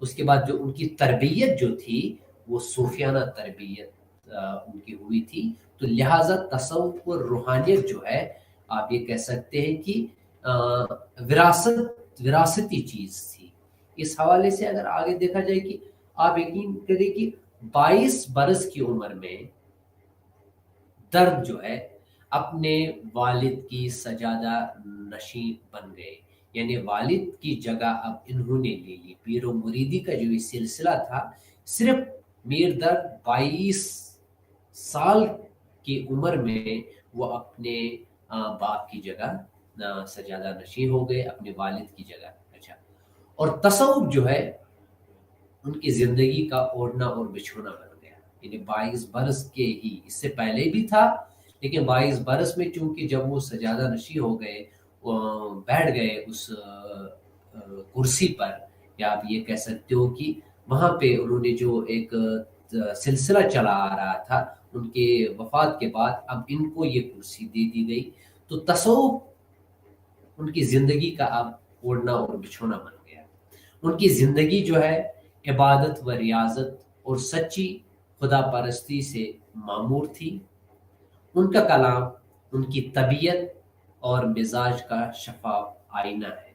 اس کے بعد جو ان کی تربیت جو تھی وہ صوفیانہ تربیت ان کی ہوئی تھی. تو لہٰذا تصوف اور روحانیت جو ہے آپ یہ کہہ سکتے ہیں کہ وراثتی چیز تھی. اس حوالے سے اگر آگے دیکھا جائے کہ آپ یقین کریں کہ 22 برس کی عمر میں درد جو ہے اپنے والد کی سجادہ نشین بن گئے. یعنی والد کی جگہ اب انہوں نے لے لی. پیر و مریدی کا جو یہ سلسلہ تھا صرف میر درد 22 سال کی عمر میں وہ اپنے باپ کی جگہ سجادہ نشین ہو گئے، اپنے والد کی جگہ. اچھا، اور تصوف جو ہے ان کی زندگی کا اوڑھنا اور بچھونا بن گیا. یعنی 22 برس کے ہی، اس سے پہلے بھی تھا لیکن 22 برس میں چونکہ جب وہ سجادہ نشین ہو گئے، بیٹھ گئے اس کرسی پر، یا آپ یہ کہہ سکتے ہو کہ وہاں پہ انہوں نے جو ایک سلسلہ چلا آ رہا تھا ان کے وفات کے بعد، اب ان کو یہ کرسی دے دی گئی. تو تصوف ان کی زندگی کا اب اوڑھنا اور بچھونا بن گیا. ان کی زندگی جو ہے عبادت و ریاضت اور سچی خدا پرستی سے معمور تھی. ان کا کلام ان کی طبیعت اور مزاج کا شفاف آئینہ ہے.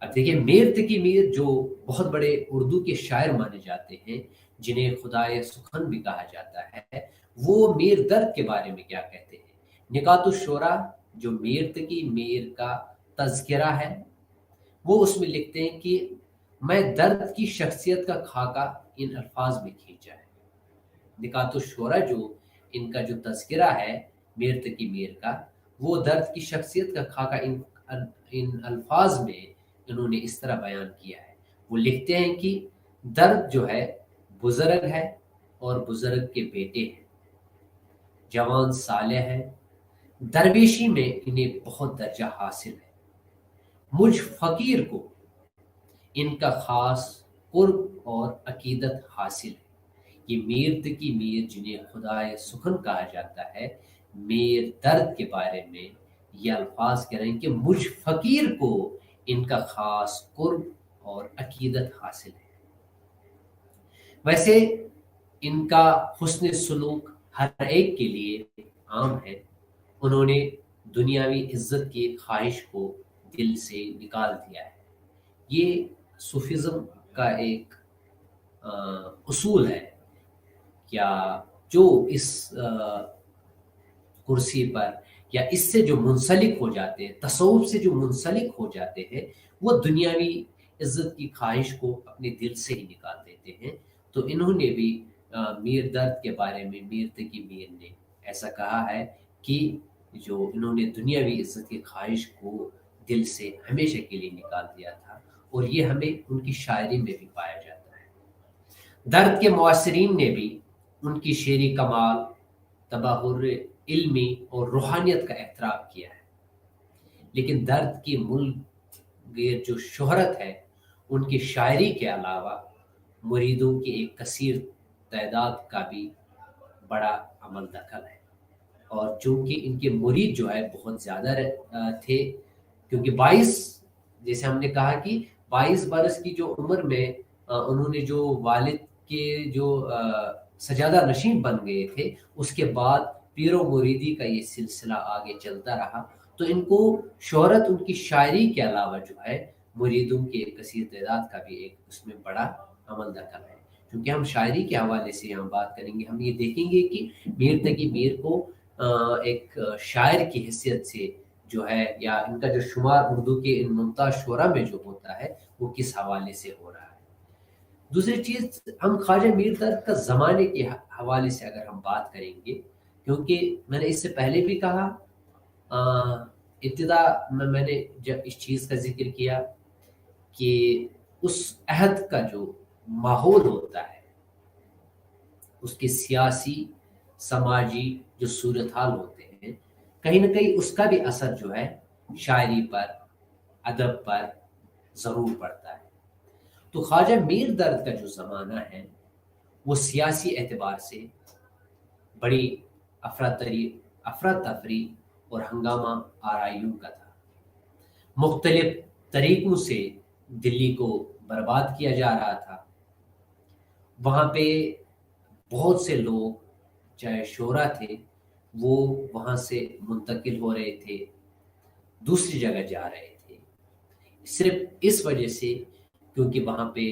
اب دیکھیں، میر تقی میر جو بہت بڑے اردو کے شاعر مانے جاتے ہیں، جنہیں خدائے سخن بھی کہا جاتا ہے، وہ میر درد کے بارے میں کیا کہتے ہیں؟ نکات الشورا جو میر تقی میر کا تذکرہ ہے، وہ اس میں لکھتے ہیں کہ میں درد کی شخصیت کا خاکہ ان الفاظ میں کھینچا ہے. نکات الشورا جو ان کا جو تذکرہ ہے میر تقی میر کا، وہ درد کی شخصیت کا خاکہ ان الفاظ میں انہوں نے اس طرح بیان کیا ہے. وہ لکھتے ہیں کہ درد جو ہے بزرگ ہے اور بزرگ کے بیٹے ہیں، جوان صالح ہے، درویشی میں انہیں بہت درجہ حاصل ہے. مجھ فقیر کو ان کا خاص قرب اور عقیدت حاصل ہے. یہ میر تقی میر جنہیں خدائے سخن کہا جاتا ہے، میر درد کے بارے میں یہ الفاظ کہہ رہے ہیں کہ مجھ فقیر کو ان کا خاص قرب اور عقیدت حاصل ہے. ویسے ان کا حسن سلوک ہر ایک کے لیے عام ہے. انہوں نے دنیاوی عزت کی خواہش کو دل سے نکال دیا ہے. یہ صوفیزم کا ایک اصول ہے کیا، جو اس کرسی پر یا اس سے جو منسلک ہو جاتے ہیں، تصوف سے جو منسلک ہو جاتے ہیں، وہ دنیاوی عزت کی خواہش کو اپنے دل سے ہی نکال دیتے ہیں. تو انہوں نے بھی میر درد کے بارے میں میر تقی میر نے ایسا کہا ہے کہ جو انہوں نے دنیاوی عزت کی خواہش کو دل سے ہمیشہ کے لیے نکال دیا تھا، اور یہ ہمیں ان کی شاعری میں بھی پایا جاتا ہے. درد کے معاصرین نے بھی ان کی شعری کمال، تبحر علمی اور روحانیت کا اعتراف کیا ہے. لیکن درد کی ملک گیر جو شہرت ہے، ان کی شاعری کے علاوہ مریدوں کی ایک کثیر تعداد کا بھی بڑا عمل دخل ہے. اور چونکہ ان کے مرید جو ہے بہت زیادہ تھے، کیونکہ 22، جیسے ہم نے کہا کہ 22 برس کی جو عمر میں انہوں نے جو والد کے جو سجادہ نشین بن گئے تھے، اس کے بعد پیر و مریدی کا یہ سلسلہ آگے چلتا رہا. تو ان کو شہرت ان کی شاعری کے علاوہ جو ہے مریدوں کی ایک کثیر تعداد کا بھی ایک اس میں بڑا عمل دخل ہے. کیونکہ ہم شاعری کے حوالے سے یہاں بات کریں گے، ہم یہ دیکھیں گے کہ میر تقی میر کو ایک شاعر کی حیثیت سے جو ہے، یا ان کا جو شمار اردو کے ان ممتاز شعراء میں جو ہوتا ہے وہ کس حوالے سے ہو رہا ہے. دوسری چیز، ہم خواجہ میر درد کا زمانے کے حوالے سے اگر ہم بات کریں گے، کیونکہ میں نے اس سے پہلے بھی کہا، ابتدا میں نے جب اس چیز کا ذکر کیا کہ اس عہد کا جو ماحول ہوتا ہے، اس کے سیاسی سماجی جو صورتحال ہوتے ہیں، کہیں نہ کہیں اس کا بھی اثر جو ہے شاعری پر، ادب پر ضرور پڑتا ہے. تو خواجہ میر درد کا جو زمانہ ہے وہ سیاسی اعتبار سے بڑی افراتفری اور ہنگامہ آرائیوں کا تھا. مختلف طریقوں سے دلی کو برباد کیا جا رہا تھا، وہاں پہ بہت سے لوگ چاہے شعراء تھے وہ وہاں سے منتقل ہو رہے تھے، دوسری جگہ جا رہے تھے، صرف اس وجہ سے کیونکہ وہاں پہ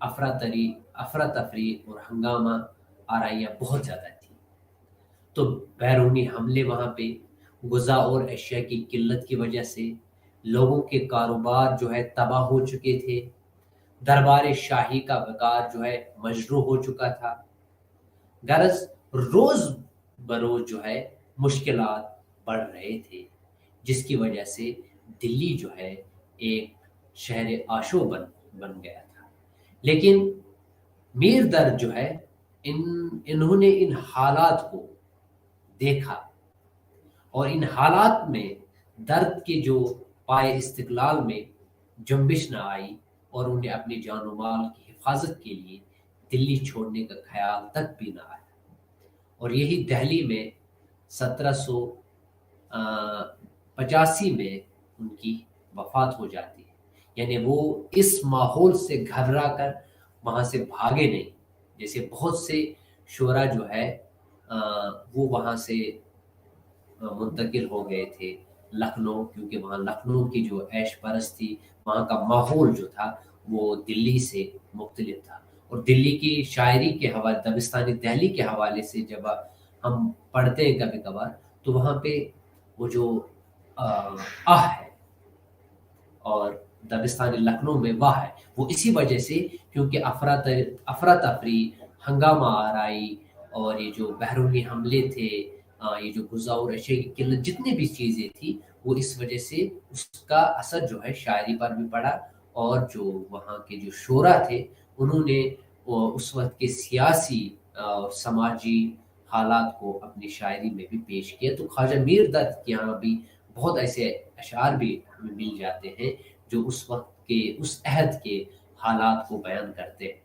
افراتفری اور ہنگامہ آرائیاں بہت زیادہ تھی۔ تو بیرونی حملے وہاں پہ، غذا اور اشیاء کی قلت کی وجہ سے لوگوں کے کاروبار جو ہے تباہ ہو چکے تھے، دربار شاہی کا وقار جو ہے مجروح ہو چکا تھا، غرض روز بروز جو ہے مشکلات بڑھ رہے تھے، جس کی وجہ سے دلی جو ہے ایک شہر آشو بن گیا تھا۔ لیکن میر درد جو ہے انہوں نے ان حالات کو دیکھا اور ان حالات میں درد کے جو پائے استقلال میں جنبش نہ آئی اور انہیں اپنی جان و مال کی حفاظت کے لیے دلی چھوڑنے کا خیال تک بھی نہ آیا، اور یہی دہلی میں 1785 میں ان کی وفات ہو جاتی ہے۔ یعنی وہ اس ماحول سے گھبرا کر وہاں سے بھاگے نہیں، جیسے بہت سے شعراء جو ہے وہ وہاں سے منتقل ہو گئے تھے لکھنؤ، کیونکہ وہاں لکھنؤ کی جو عیش پرست تھی، وہاں کا ماحول جو تھا وہ دلی سے مختلف تھا۔ اور دلی کی شاعری کے حوالے، دبستانی دہلی کے حوالے سے جب ہم پڑھتے ہیں کبھی کبھار، تو وہاں پہ وہ جو آہ ہے، اور دبستانی لکھنؤ میں واہ ہے، وہ اسی وجہ سے کیونکہ افراتفری، ہنگامہ آرائی اور یہ جو بیرونی حملے تھے، یہ جو غذا اور اشیاء کی قلت، جتنی بھی چیزیں تھیں، وہ اس وجہ سے اس کا اثر جو ہے شاعری پر بھی پڑا، اور جو وہاں کے جو شعراء تھے انہوں نے اس وقت کے سیاسی اور سماجی حالات کو اپنی شاعری میں بھی پیش کیا۔ تو خواجہ میر درد کے یہاں بھی بہت ایسے اشعار بھی ہمیں مل جاتے ہیں جو اس وقت کے، اس عہد کے حالات کو بیان کرتے ہیں۔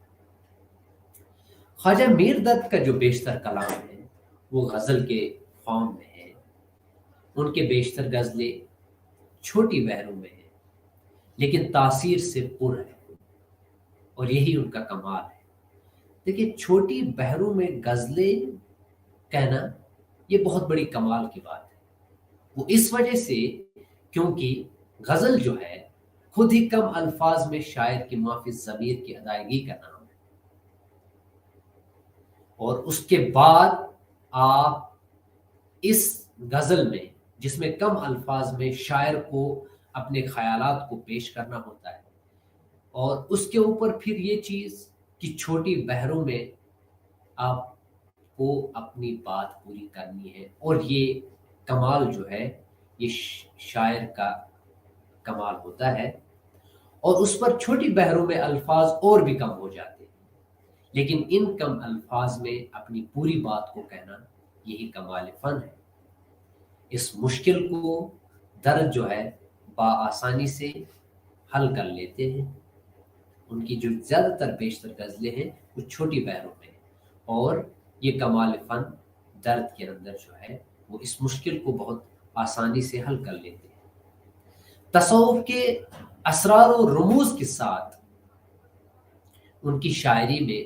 خواجہ میر درد کا جو بیشتر کلام ہے وہ غزل کے فارم میں ہے، ان کے بیشتر غزلیں چھوٹی بحروں میں ہیں لیکن تاثیر سے پر ہے، اور یہی ان کا کمال ہے۔ دیکھیے، چھوٹی بحروں میں غزلیں کہنا یہ بہت بڑی کمال کی بات ہے، وہ اس وجہ سے کیونکہ غزل جو ہے خود ہی کم الفاظ میں شاعر کی معافی ضمیر کی ادائیگی کا نام ہے، اور اس کے بعد آپ اس غزل میں، جس میں کم الفاظ میں شاعر کو اپنے خیالات کو پیش کرنا ہوتا ہے، اور اس کے اوپر پھر یہ چیز کہ چھوٹی بحروں میں آپ کو اپنی بات پوری کرنی ہے، اور یہ کمال جو ہے یہ شاعر کا کمال ہوتا ہے، اور اس پر چھوٹی بحروں میں الفاظ اور بھی کم ہو جاتے ہیں، لیکن ان کم الفاظ میں اپنی پوری بات کو کہنا یہی کمال فن ہے۔ اس مشکل کو درد جو ہے بآسانی سے حل کر لیتے ہیں۔ ان کی جو زیادہ تر بیشتر غزلیں ہیں وہ چھوٹی بحروں میں، اور یہ کمال فن درد کے اندر جو ہے وہ اس مشکل کو بہت آسانی سے حل کر لیتے ہیں۔ تصوف کے اسرار و رموز کے ساتھ ان کی شاعری میں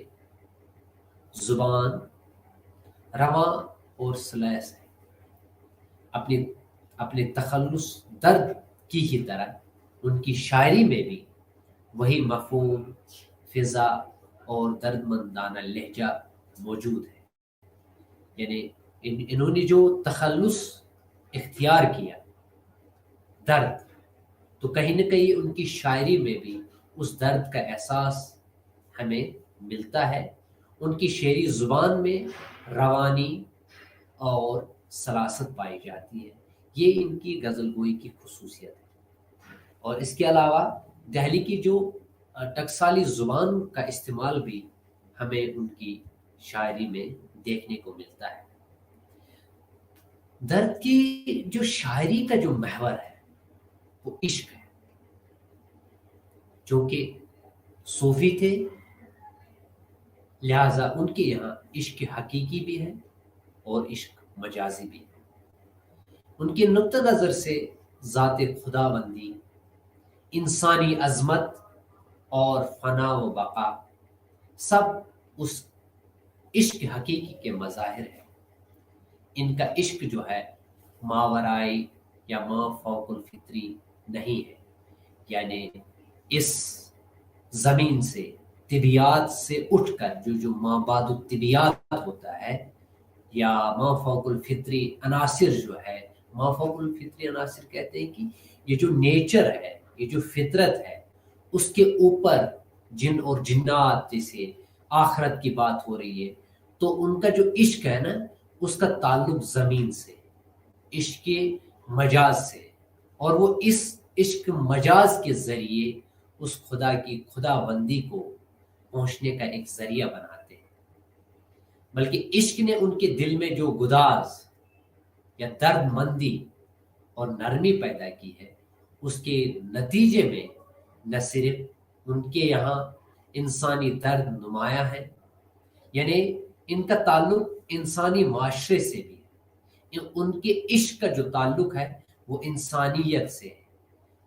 زبان رواں اور سلیس ہے، اپنے تخلص درد کی ہی طرح ان کی شاعری میں بھی وہی مفہوم، فضا اور درد مندانہ لہجہ موجود ہے۔ یعنی انہوں نے جو تخلص اختیار کیا درد، تو کہیں نہ کہیں ان کی شاعری میں بھی اس درد کا احساس ہمیں ملتا ہے۔ ان کی شعری زبان میں روانی اور سلاست پائی جاتی ہے، یہ ان کی غزل گوئی کی خصوصیت ہے۔ اور اس کے علاوہ دہلی کی جو ٹکسالی زبان کا استعمال بھی ہمیں ان کی شاعری میں دیکھنے کو ملتا ہے۔ درد کی جو شاعری کا جو محور ہے وہ عشق ہے، جو کہ صوفی تھے، لہذا ان کے یہاں عشق حقیقی بھی ہے اور عشق مجازی بھی ہے۔ ان کے نقطہ نظر سے ذات خدا بندی، انسانی عظمت اور فنا و بقا سب اس عشق حقیقی کے مظاہر ہیں۔ ان کا عشق جو ہے ماورائی یا ما فوق الفطری نہیں ہے، یعنی اس زمین سے طبیعت سے اٹھ کر جو مابعد الطبیعت ہوتا ہے، یا ما فوق الفطری عناصر جو ہے، ما فوق الفطری عناصر کہتے ہیں کہ یہ جو نیچر ہے، یہ جو فطرت ہے، اس کے اوپر جن اور جنات جیسے آخرت کی بات ہو رہی ہے، تو ان کا جو عشق ہے نا، اس کا تعلق زمین سے، عشق مجاز سے، اور وہ اس عشق مجاز کے ذریعے اس خدا کی خدا بندی کو پہنچنے کا ایک ذریعہ بناتے ہیں۔ بلکہ عشق نے ان کے دل میں جو گداز یا درد مندی اور نرمی پیدا کی ہے، اس کے نتیجے میں نہ صرف ان کے یہاں انسانی درد نمایاں ہے، یعنی ان کا تعلق انسانی معاشرے سے بھی ہے، ان کے عشق کا جو تعلق ہے وہ انسانیت سے ہے،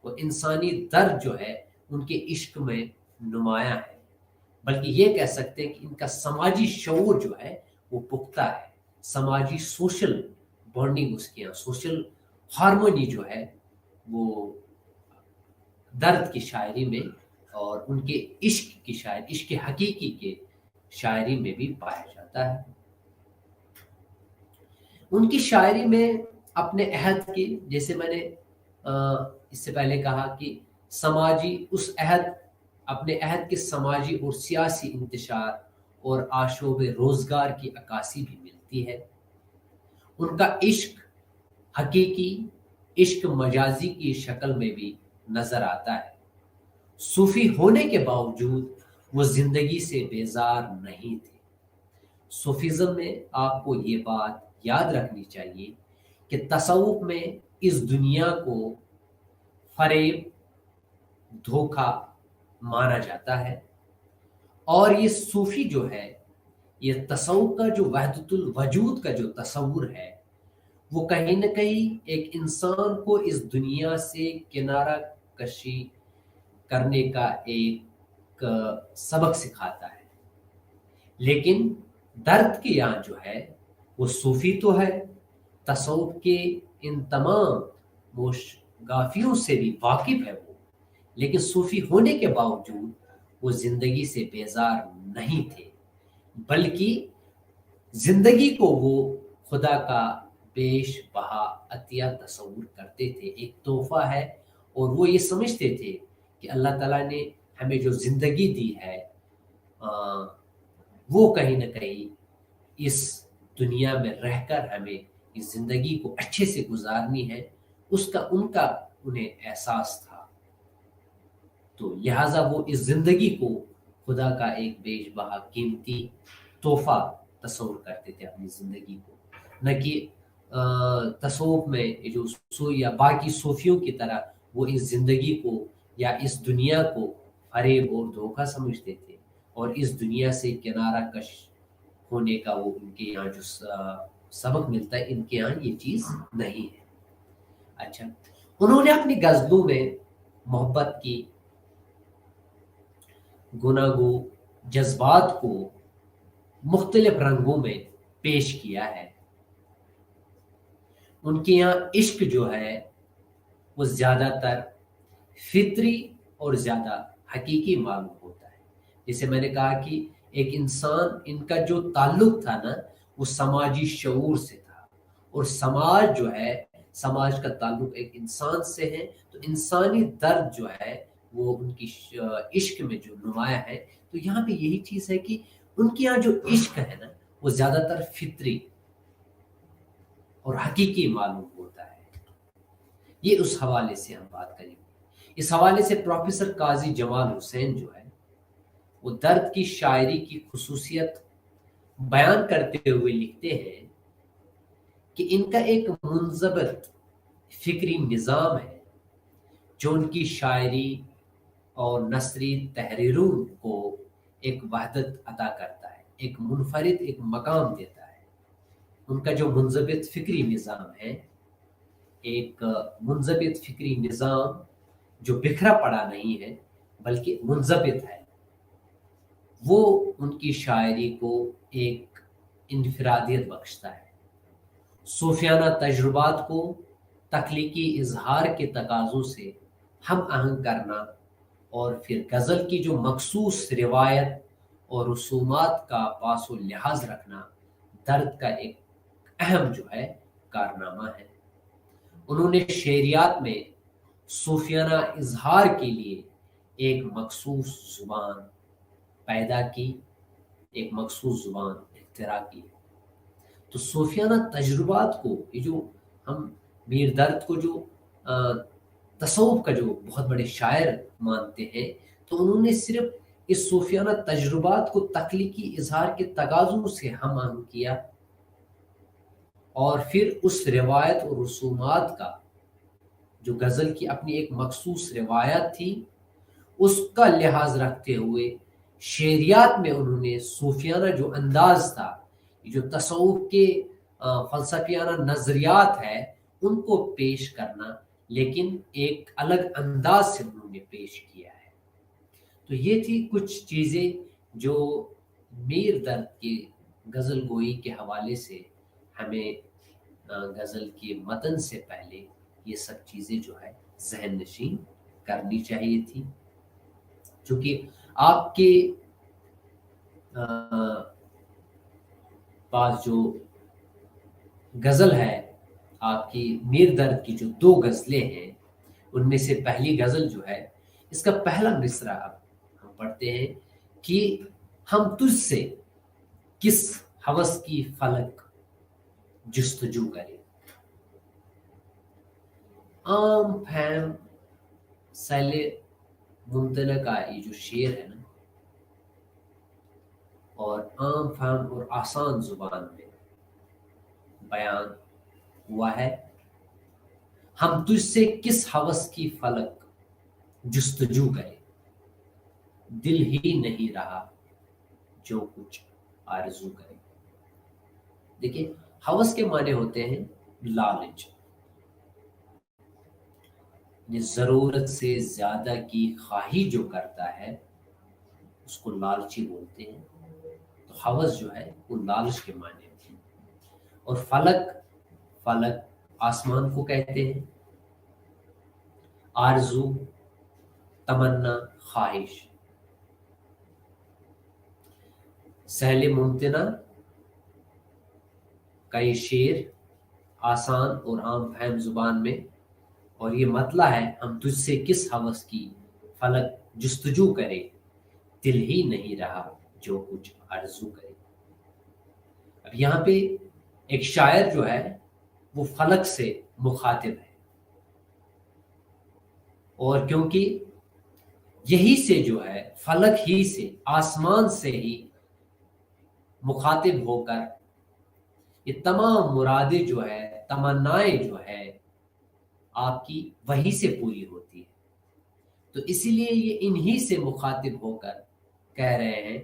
وہ انسانی درد جو ہے ان کے عشق میں نمایاں ہے، بلکہ یہ کہہ سکتے ہیں کہ ان کا سماجی شعور جو ہے وہ پختہ ہے، سماجی سوشل بانڈنگ اس کے یہاں، سوشل ہارمونی جو ہے وہ درد کی شاعری میں اور ان کے عشق کی شاعری، عشق حقیقی کے شاعری میں بھی پایا جاتا ہے۔ ان کی شاعری میں اپنے عہد کی، جیسے میں نے اس سے پہلے کہا کہ سماجی اس عہد، اپنے عہد کے سماجی اور سیاسی انتشار اور آشوب روزگار کی عکاسی بھی ملتی ہے۔ ان کا عشق حقیقی عشق مجازی کی شکل میں بھی نظر آتا ہے۔ صوفی ہونے کے باوجود وہ زندگی سے بیزار نہیں تھے۔ صوفیزم میں آپ کو یہ بات یاد رکھنی چاہیے کہ تصوف میں اس دنیا کو فریب، دھوکہ مانا جاتا ہے، اور یہ صوفی جو ہے، یہ تصوف کا جو وحدت الوجود کا جو تصور ہے، وہ کہیں نہ کہیں ایک انسان کو اس دنیا سے کنارہ کشی کرنے کا ایک سبق سکھاتا ہے۔ لیکن درد کے یہاں جو ہے وہ صوفی تو ہے، تصوف کے ان تمام موشگافیوں سے بھی واقف ہے وہ، لیکن صوفی ہونے کے باوجود وہ زندگی سے بیزار نہیں تھے، بلکہ زندگی کو وہ خدا کا بیش بہا عطیہ تصور کرتے تھے، ایک تحفہ ہے، اور وہ یہ سمجھتے تھے کہ اللہ تعالیٰ نے ہمیں جو زندگی دی ہے وہ کہیں نہ کہیں اس دنیا میں رہ کر ہمیں اس زندگی کو اچھے سے گزارنی ہے، اس کا انہیں احساس تھا، تو لہٰذا وہ اس زندگی کو خدا کا ایک بیش بہا قیمتی تحفہ تصور کرتے تھے اپنی زندگی کو، نہ کہ تصوف میں جو یا باقی صوفیوں کی طرح وہ اس زندگی کو یا اس دنیا کو فریب اور دھوکہ سمجھتے تھے، اور اس دنیا سے کنارہ کش ہونے کا وہ ان کے یہاں جو سبق ملتا ہے، ان کے یہاں یہ چیز نہیں ہے۔ اچھا، انہوں نے اپنی غزلوں میں محبت کی گناگو جذبات کو مختلف رنگوں میں پیش کیا ہے۔ ان کے یہاں عشق جو ہے وہ زیادہ تر فطری اور زیادہ حقیقی معلوم ہوتا ہے۔ جیسے میں نے کہا کہ ایک انسان، ان کا جو تعلق تھا نا، وہ سماجی شعور سے تھا، اور سماج جو ہے، سماج کا تعلق ایک انسان سے ہے، تو انسانی درد جو ہے وہ ان کی عشق میں جو نمایاں ہے۔ تو یہاں پہ یہی چیز ہے کہ ان کے یہاں جو عشق ہے نا، وہ زیادہ تر فطری اور حقیقی معلوم ہوتا ہے۔ یہ اس حوالے سے ہم بات کریں گے۔ اس حوالے سے پروفیسر قاضی جمال حسین جو ہے وہ درد کی شاعری کی خصوصیت بیان کرتے ہوئے لکھتے ہیں کہ ان کا ایک منضبط فکری نظام ہے جو ان کی شاعری اور نثری تحریروں کو ایک وحدت عطا کرتا ہے، ایک منفرد ایک مقام دیتا ہے۔ ان کا جو منضبط فکری نظام ہے، ایک منضبط فکری نظام جو بکھرا پڑا نہیں ہے، بلکہ منضبط ہے، وہ ان کی شاعری کو ایک انفرادیت بخشتا ہے۔ صوفیانہ تجربات کو تخلیقی اظہار کے تقاضوں سے ہم آہنگ کرنا اور پھر غزل کی جو مخصوص روایت اور رسومات کا پاس و لحاظ رکھنا درد کا ایک اہم جو ہے کارنامہ ہے۔ انہوں نے شعریات میں صوفیانہ اظہار کے لیے ایک مخصوص زبان پیدا کی، ایک مخصوص زبان اختراع کی۔ تو صوفیانہ تجربات کو، یہ جو ہم میر درد کو جو تصوف کا جو بہت بڑے شاعر مانتے ہیں، تو انہوں نے صرف اس صوفیانہ تجربات کو تخلیقی اظہار کے تقاضوں سے ہم آہنگ کیا، اور پھر اس روایت اور رسومات کا جو غزل کی اپنی ایک مخصوص روایت تھی اس کا لحاظ رکھتے ہوئے شعریات میں انہوں نے صوفیانہ جو انداز تھا، جو تصوف کے فلسفیانہ نظریات ہے ان کو پیش کرنا، لیکن ایک الگ انداز سے انہوں نے پیش کیا ہے۔ تو یہ تھی کچھ چیزیں جو میر درد کے غزل گوئی کے حوالے سے ہمیں غزل کے متن سے پہلے یہ سب چیزیں جو ہے ذہن نشین کرنی چاہیے تھی، چونکہ آپ کے پاس جو غزل ہے، آپ کی میر درد کی جو 2 غزلیں ہیں، ان میں سے پہلی غزل جو ہے اس کا پہلا مصرع اب ہم پڑھتے ہیں کہ ہم تجھ سے کس ہوس کی فلک جستجو کرے۔ عام فہم سیل ممتنع کا یہ جو شعر ہے نا، اور عام فہم اور آسان زبان میں بیان ہوا ہے، ہم تجھ سے کس ہوس کی فلک جستجو کرے، دل ہی نہیں رہا جو کچھ آرزو کرے۔ دیکھیں، ہوس کے معنی ہوتے ہیں لالچ، ضرورت سے زیادہ کی خواہی جو کرتا ہے اس کو لالچی بولتے ہیں۔ تو ہوس جو ہے وہ لالچ کے معنی ہوتے ہیں۔ اور فلک آسمان کو کہتے ہیں، آرزو تمنا خواہش۔ سہل ممتنع کا یہ شعر آسان اور عام فہم زبان میں، اور یہ مطلع ہے ہم تجھ سے کس ہوس کی فلک جستجو کرے، دل ہی نہیں رہا جو کچھ آرزو کرے۔ اب یہاں پہ ایک شاعر جو ہے وہ فلک سے مخاطب ہے، اور کیونکہ یہی سے جو ہے فلک ہی سے، آسمان سے ہی مخاطب ہو کر یہ تمام مرادیں جو ہے، تمنائیں جو ہے آپ کی وہی سے پوری ہوتی ہے۔ تو اسی لیے یہ انہی سے مخاطب ہو کر کہہ رہے ہیں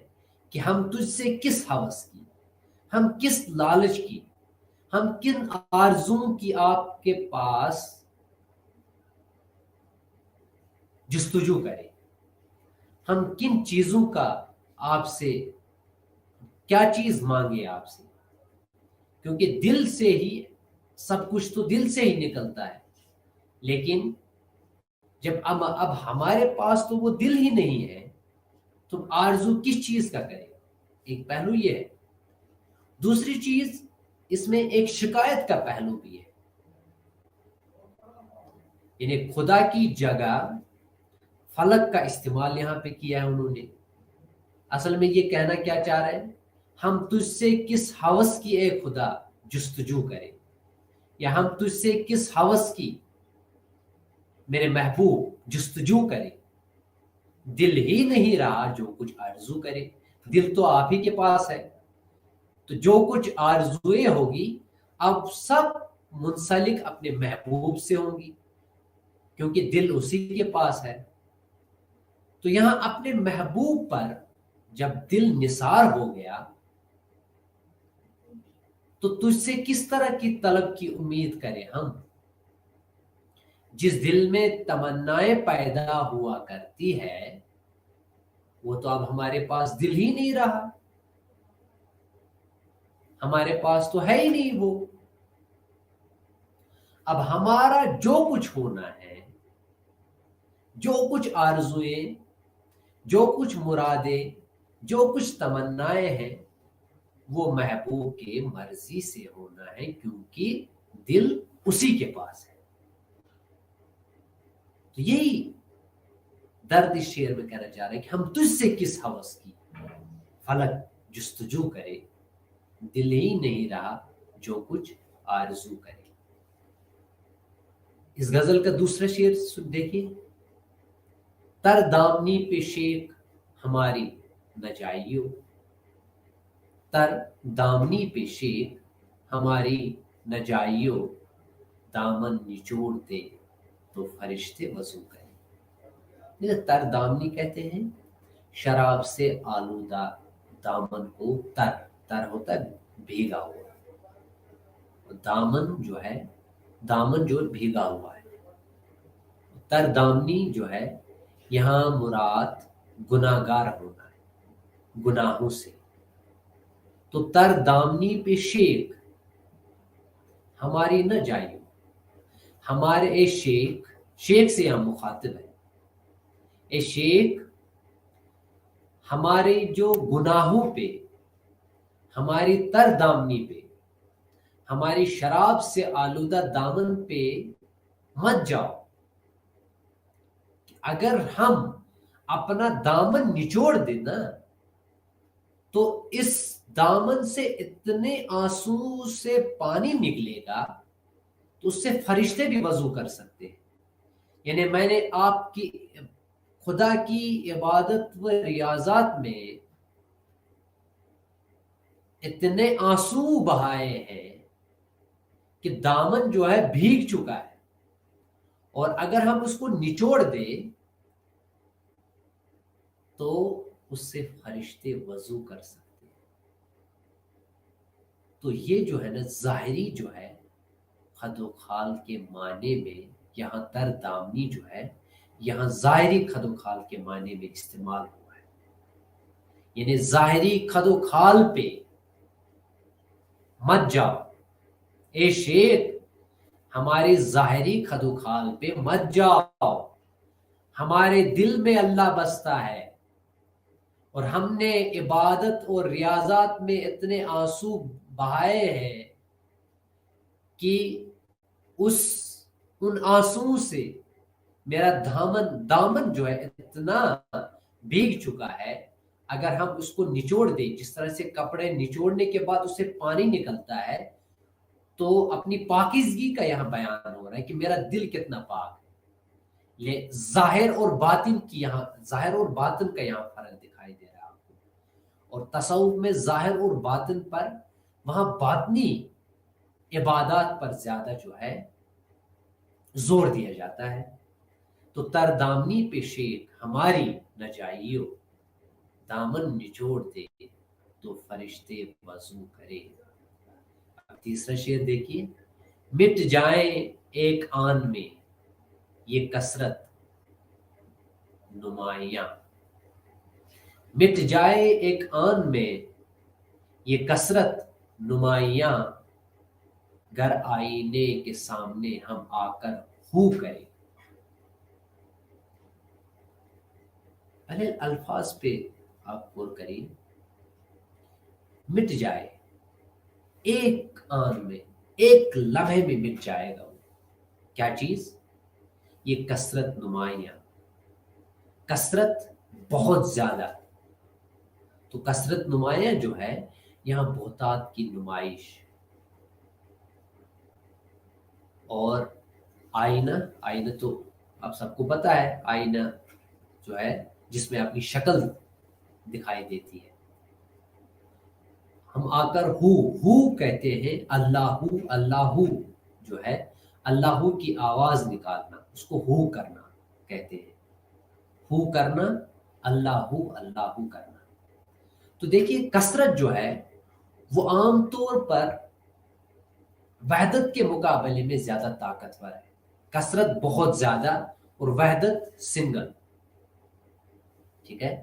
کہ ہم تجھ سے کس ہوس کی، ہم کس لالچ کی، ہم کن آرزوؤں کی آپ کے پاس جستجو کریں، ہم کن چیزوں کا آپ سے، کیا چیز مانگے آپ سے، کیونکہ دل سے ہی سب کچھ تو دل سے ہی نکلتا ہے، لیکن جب اب ہمارے پاس تو وہ دل ہی نہیں ہے تو آرزو کس چیز کا کرے۔ ایک پہلو یہ ہے، دوسری چیز اس میں ایک شکایت کا پہلو بھی ہے، یعنی خدا کی جگہ فلک کا استعمال یہاں پہ کیا ہے انہوں نے۔ اصل میں یہ کہنا کیا چاہ رہے ہیں، ہم تجھ سے کس ہوس کی اے خدا جستجو کرے، یا ہم تجھ سے کس ہوس کی میرے محبوب جستجو کرے، دل ہی نہیں رہا جو کچھ آرزو کرے۔ دل تو آپ ہی کے پاس ہے، تو جو کچھ آرزویں ہوگی اب سب منسلک اپنے محبوب سے ہوں گی، کیونکہ دل اسی کے پاس ہے۔ تو یہاں اپنے محبوب پر جب دل نثار ہو گیا تو تجھ سے کس طرح کی طلب کی امید کریں ہم۔ جس دل میں تمنائیں پیدا ہوا کرتی ہے وہ تو اب ہمارے پاس دل ہی نہیں رہا، ہمارے پاس تو ہے ہی نہیں وہ۔ اب ہمارا جو کچھ ہونا ہے، جو کچھ آرزوئیں، جو کچھ مرادیں، جو کچھ تمنائیں ہیں، وہ محبوب کے مرضی سے ہونا ہے، کیونکہ دل اسی کے پاس ہے۔ تو یہی درد اس شعر میں کہنا چاہ رہے ہیں کہ ہم تجھ سے کس ہوس کی فلک جستجو کرے، دل ہی نہیں رہا جو کچھ آرزو کرے۔ اس غزل کا دوسرا شعر دیکھیے، تر دامنی پہ شیخ ہماری نہ جائیو، تر دامنی پہ شیخ ہماری نہ جائیو، دامن نچوڑ دے تو فرشتے وضو کریں۔ تر دامنی کہتے ہیں شراب سے آلودہ دامن کو، تر ہوتا ہے بھیگا ہوا، دامن جو ہے بھیگا ہوا ہے۔ تر دامنی جو ہے یہاں مراد گناہگار ہونا ہے، گناہوں سے۔ تو تر دامنی پہ شیخ ہماری نہ جائیو، ہمارے اے شیخ سے ہم مخاطب ہیں، اے شیخ ہمارے جو گناہوں پہ، ہماری تر دامنی پہ، ہماری شراب سے آلودہ دامن پہ مت جاؤ۔ اگر ہم اپنا دامن نچوڑ دینا تو اس دامن سے اتنے آنسو سے پانی نکلے گا تو اس سے فرشتے بھی وضو کر سکتے ہیں۔ یعنی میں نے آپ کی خدا کی عبادت و ریاضات میں اتنے آنسو بہائے ہیں کہ دامن جو ہے بھیگ چکا ہے، اور اگر ہم اس کو نچوڑ دیں تو اس سے فرشتے وضو کر سکتے ہیں۔ تو یہ جو ہے نا ظاہری جو ہے خد و خال کے معنی میں، یہاں تر دامنی جو ہے یہاں ظاہری خد و خال کے معنی میں استعمال ہوا ہے، یعنی ظاہری خد و خال پہ مت جاؤ، اے شیخ ہماری ظاہری خد و خال پہ مت جاؤ، ہمارے دل میں اللہ بستا ہے، اور ہم نے عبادت اور ریاضات میں اتنے آنسو بہائے ہیں کہ ان آنسو سے میرا دامن جو ہے اتنا بھیگ چکا ہے، اگر ہم اس کو نچوڑ دیں، جس طرح سے کپڑے نچوڑنے کے بعد اس سے پانی نکلتا ہے، تو اپنی پاکیزگی کا یہاں بیان ہو رہا ہے کہ میرا دل کتنا پاک ہے۔ یہ ظاہر اور باطن کا یہاں فرق دکھائی دے رہا ہے آپ کو۔ اور تصوف میں ظاہر اور باطن پر، وہاں باطنی عبادات پر زیادہ جو ہے زور دیا جاتا ہے۔ تو تر دامنی پہ شیخ ہماری نہ جائیو، دامن نچوڑ دے تو فرشتے وضو کرے۔ اب تیسرا شعر دیکھیے، مٹ جائیں ایک آن میں یہ کثرت نمایاں، مٹ جائے ایک آن میں یہ کثرت نمایاں، گر آئینے کے سامنے ہم آ کر ہو کریں۔ پہلے الفاظ پہ آپ غور کریے، مٹ جائے ایک آن میں، ایک لمحے میں مٹ جائے گا وہ، کیا چیز؟ یہ کثرت نمایاں، کثرت بہت زیادہ۔ تو کثرت نمایاں جو ہے یہاں بہتات کی نمائش، اور آئینہ تو آپ سب کو پتا ہے، آئینہ جو ہے جس میں اپنی شکل دکھائی دیتی ہے۔ ہم آ کر ہو کہتے ہیں، اللہ جو ہے اللہ کی آواز نکالنا، اس کو ہو کرنا کہتے ہیں، ہو کرنا، اللہ کرنا۔ تو دیکھیے کثرت جو ہے وہ عام طور پر وحدت کے مقابلے میں زیادہ طاقتور ہے۔ کثرت بہت زیادہ اور وحدت سنگل. ٹھیک ہے.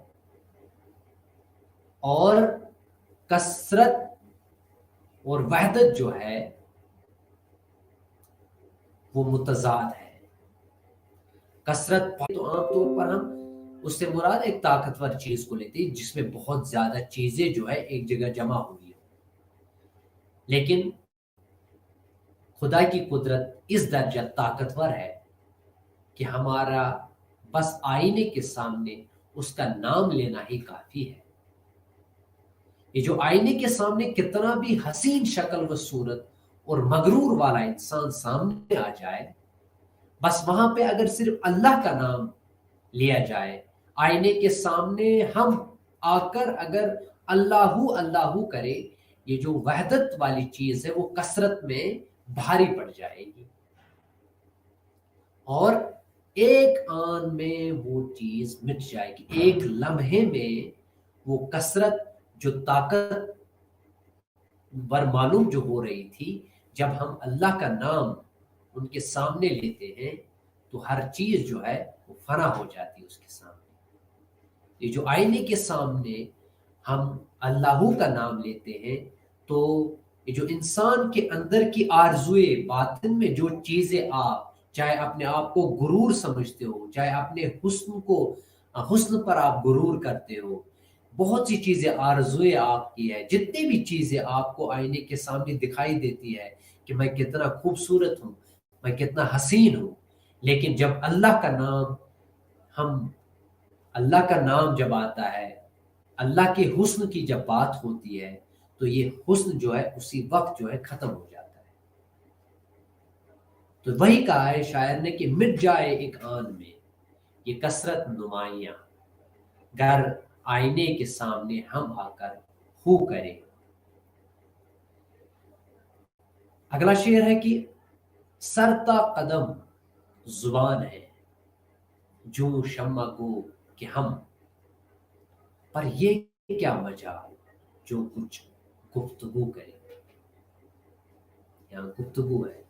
اور کثرت اور وحدت جو ہے وہ متضاد ہے. کثرت تو عام طور پر ہم اس سے مراد ایک طاقتور چیز کو لیتے ہیں جس میں بہت زیادہ چیزیں جو ہے ایک جگہ جمع ہوئی ہو. لیکن خدا کی قدرت اس درجہ طاقتور ہے کہ ہمارا بس آئینے کے سامنے اس کا نام لینا ہی کافی ہے. یہ جو آئینے کے سامنے کتنا بھی حسین شکل و صورت اور مغرور والا انسان سامنے آ جائے، بس وہاں پہ اگر صرف اللہ کا نام لیا جائے، آئینے کے سامنے ہم آ کر اگر اللہ اللہ کرے، یہ جو وحدت والی چیز ہے وہ کثرت میں بھاری پڑ جائے گی، اور ایک آن میں وہ چیز مٹ جائے گی. ایک لمحے میں وہ کثرت جو طاقت بر معلوم جو ہو رہی تھی، جب ہم اللہ کا نام ان کے سامنے لیتے ہیں تو ہر چیز جو ہے وہ فنا ہو جاتی ہے اس کے سامنے. یہ جو آئینے کے سامنے ہم اللہ کا نام لیتے ہیں تو یہ جو انسان کے اندر کی آرزوئے باطن میں جو چیزیں آپ چاہے اپنے آپ کو غرور سمجھتے ہو، چاہے اپنے حسن پر آپ غرور کرتے ہو، بہت سی چیزیں آرزوئے آپ کی ہے، جتنی بھی چیزیں آپ کو آئینے کے سامنے دکھائی دیتی ہے کہ میں کتنا خوبصورت ہوں، میں کتنا حسین ہوں، لیکن جب اللہ کا نام جب آتا ہے، اللہ کے حسن کی جب بات ہوتی ہے تو یہ حسن جو ہے اسی وقت جو ہے ختم ہو جاتا ہے. تو وہی کہا ہے شاعر نے کہ مٹ جائے ایک آن میں یہ کثرت نمائیاں، گر آئینے کے سامنے ہم آ کر ہو کریں. اگلا شعر ہے کہ سرتا قدم زبان ہے جو شمع گو کہ ہم، پر یہ کیا مجال جو کچھ گفتگو کرے. یہاں گفتگو ہے،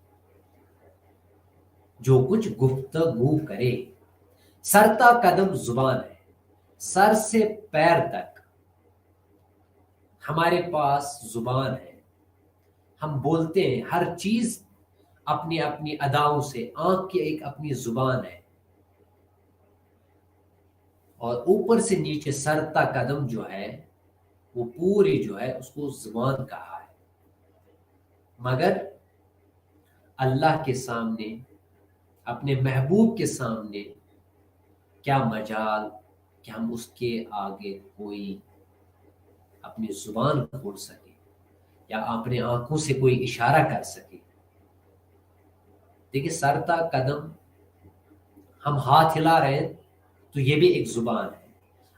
جو کچھ گفتگو کرے. سرتا قدم زبان ہے، سر سے پیر تک ہمارے پاس زبان ہے، ہم بولتے ہیں ہر چیز اپنی اپنی اداؤں سے. آنکھ کی ایک اپنی زبان ہے، اور اوپر سے نیچے سرتا قدم جو ہے وہ پوری جو ہے اس کو زبان کہا ہے. مگر اللہ کے سامنے، اپنے محبوب کے سامنے کیا مجال کہ ہم اس کے آگے کوئی اپنی زبان کھول سکے یا اپنے آنکھوں سے کوئی اشارہ کر سکے. دیکھیں سرتا قدم، ہم ہاتھ ہلا رہے ہیں تو یہ بھی ایک زبان ہے.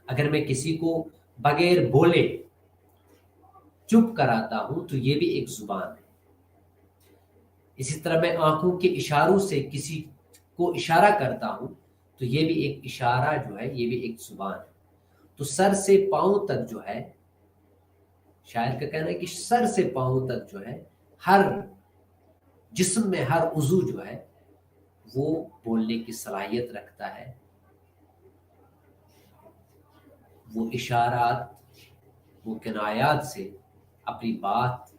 اگر میں کسی کو بغیر بولے چپ کراتا ہوں تو یہ بھی ایک زبان ہے. اسی طرح میں آنکھوں کے اشاروں سے کسی کو اشارہ کرتا ہوں تو یہ بھی ایک اشارہ جو ہے یہ بھی ایک زبان ہے. تو سر سے پاؤں تک جو ہے، شاعر کا کہنا ہے کہ سر سے پاؤں تک جو ہے ہر جسم میں ہر عضو جو ہے وہ بولنے کی صلاحیت رکھتا ہے. وہ اشارات، وہ کنایات سے اپنی بات،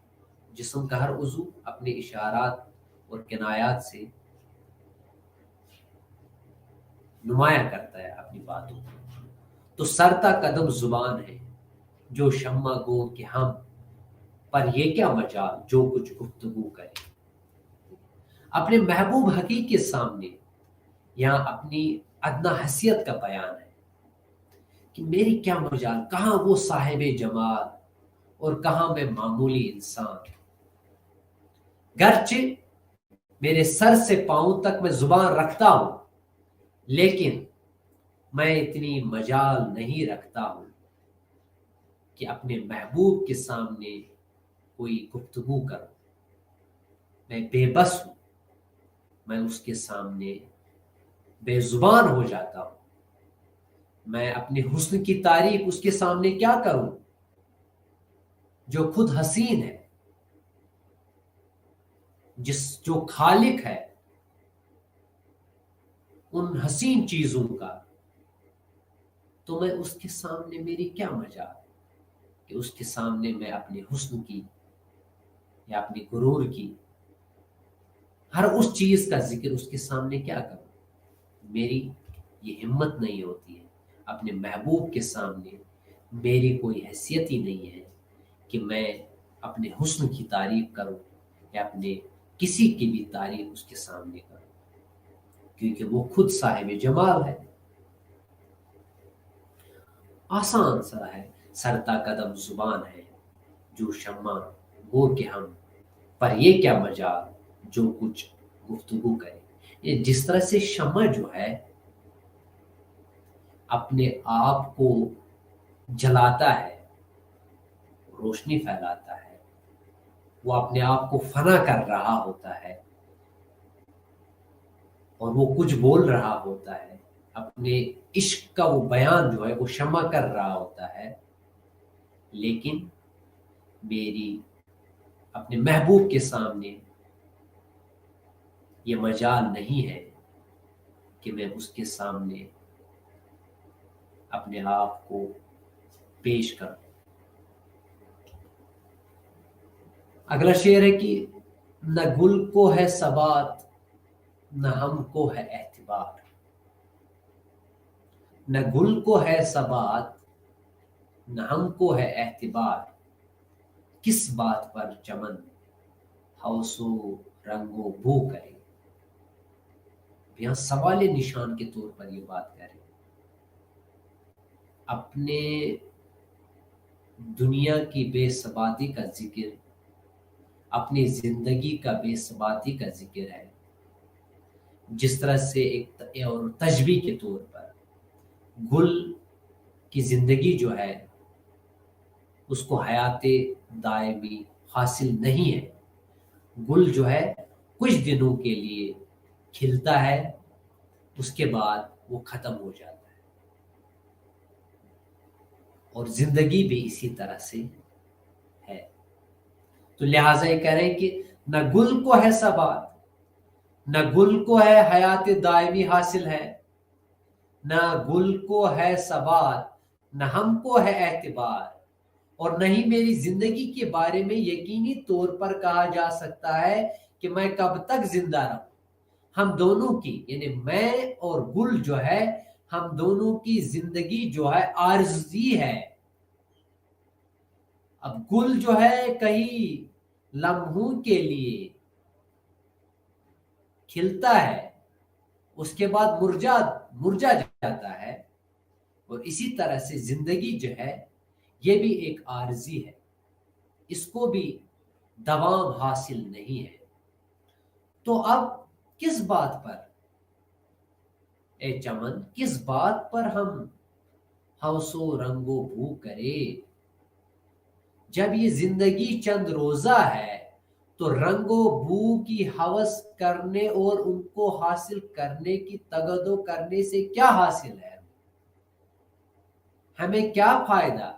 جسم کا ہر عضو اپنے اشارات اور کنایات سے نمایاں کرتا ہے اپنی باتوں کو. تو سرتا قدم زبان ہے جو شمع گو کہ ہم، پر یہ کیا مجال جو کچھ گفتگو کرے. اپنے محبوب حقیق کے سامنے یہاں اپنی ادنا حیثیت کا بیان ہے کہ میری کیا مجال، کہاں وہ صاحب جمال اور کہاں میں معمولی انسان. گرچہ میرے سر سے پاؤں تک میں زبان رکھتا ہوں، لیکن میں اتنی مجال نہیں رکھتا ہوں کہ اپنے محبوب کے سامنے کوئی گفتگو کروں. میں بے بس ہوں، میں اس کے سامنے بے زبان ہو جاتا ہوں. میں اپنے حسن کی تعریف اس کے سامنے کیا کروں جو خود حسین ہے، جو خالق ہے، ان حسین چیزوں کا، تو میں اس کے سامنے میری کیا مجال کہ اس کے سامنے میں اپنے حسن کی یا اپنے غرور کی ہر اس چیز کا ذکر اس کے سامنے کیا کروں؟ میری یہ ہمت نہیں ہوتی ہے، اپنے محبوب کے سامنے میری کوئی حیثیت ہی نہیں ہے کہ میں اپنے حسن کی تعریف کروں یا اپنے کسی کی بھی تعریف اس کے سامنے کروں، کیونکہ وہ خود صاحب جمال ہے۔ آسان سا ہے سرتا قدم زبان ہے، جو شمع گو کہ ہم پر یہ کیا مجال جو کچھ گفتگو کرے۔ یہ جس طرح سے شمع جو ہے اپنے آپ کو جلاتا ہے، روشنی پھیلاتا ہے، وہ اپنے آپ کو فنا کر رہا ہوتا ہے اور وہ کچھ بول رہا ہوتا ہے، اپنے عشق کا وہ بیان جو ہے وہ شمع کر رہا ہوتا ہے، لیکن میری اپنے محبوب کے سامنے یہ مجال نہیں ہے کہ میں اس کے سامنے اپنے آپ کو پیش کروں۔ اگلا شعر ہے کہ نہ گل کو ہے ثبات نہ ہم کو ہے اعتبار، نہ گل کو ہے ثبات نہ ہم کو ہے اعتبار، کس بات پر چمن ہوس و رنگ و بو کرے۔ یہاں سوال نشان کے طور پر یہ بات کریں، اپنے دنیا کی بے ثباتی کا ذکر، اپنی زندگی کا بے ثباتی کا ذکر ہے، جس طرح سے ایک اور تشبیہ کے طور پر گل کی زندگی جو ہے اس کو حیات دائمی حاصل نہیں ہے، گل جو ہے کچھ دنوں کے لیے کھلتا ہے، اس کے بعد وہ ختم ہو جاتا ہے، اور زندگی بھی اسی طرح سے ہے۔ تو لہٰذا یہ کہہ رہے ہیں کہ نہ گل کو ہے ثبات، نہ گل کو ہے حیات دائمی حاصل ہے، نہ گل کو ہے ثبات نہ ہم کو ہے اعتبار، اور نہ ہی میری زندگی کے بارے میں یقینی طور پر کہا جا سکتا ہے کہ میں کب تک زندہ رہوں۔ ہم دونوں کی یعنی میں اور گل جو ہے ہم دونوں کی زندگی جو ہے عارضی ہے۔ اب گل جو ہے کئی لمحوں کے لیے کھلتا ہے، اس کے بعد مرجا جاتا ہے، اور اسی طرح سے زندگی جو ہے یہ بھی ایک عارضی ہے، اس کو بھی دوام حاصل نہیں ہے۔ تو اب کس بات پر اے چمن، کس بات پر ہم ہوس و رنگ و بو کرے؟ جب یہ زندگی چند روزہ ہے تو رنگ و بو کی ہوس کرنے اور ان کو حاصل کرنے کی تگدو کرنے سے کیا حاصل ہے؟ ہمیں کیا فائدہ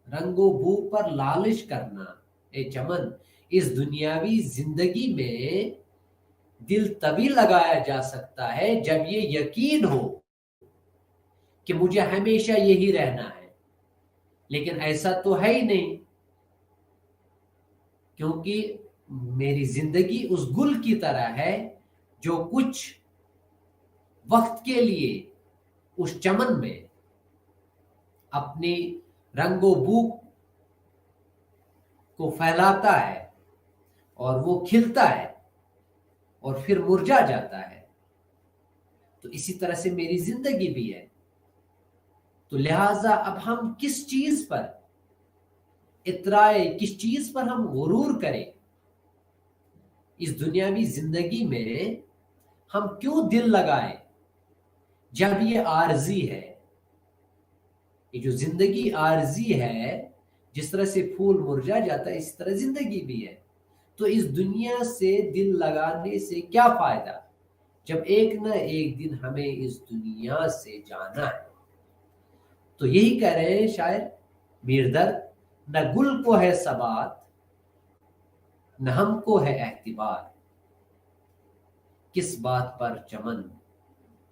رنگ و بو پر لالچ کرنا؟ اے چمن، اس دنیاوی زندگی میں دل تبھی لگایا جا سکتا ہے جب یہ یقین ہو کہ مجھے ہمیشہ یہی رہنا ہے، لیکن ایسا تو ہے ہی نہیں، کیونکہ میری زندگی اس گل کی طرح ہے جو کچھ وقت کے لیے اس چمن میں اپنی رنگ و بو کو پھیلاتا ہے اور وہ کھلتا ہے اور پھر مرجھا جاتا ہے، تو اسی طرح سے میری زندگی بھی ہے۔ تو لہٰذا اب ہم کس چیز پر اترائے، کس چیز پر ہم غرور کریں؟ اس دنیاوی زندگی میں ہم کیوں دل لگائیں جب یہ عارضی ہے؟ یہ جو زندگی عارضی ہے، جس طرح سے پھول مرجھا جاتا ہے اس طرح زندگی بھی ہے، تو اس دنیا سے دل لگانے سے کیا فائدہ جب ایک نہ ایک دن ہمیں اس دنیا سے جانا ہے؟ تو یہی کہہ رہے ہیں شاعر میر درد، نہ گل کو ہے ثبات نہ ہم کو ہے اعتبار، کس بات پر چمن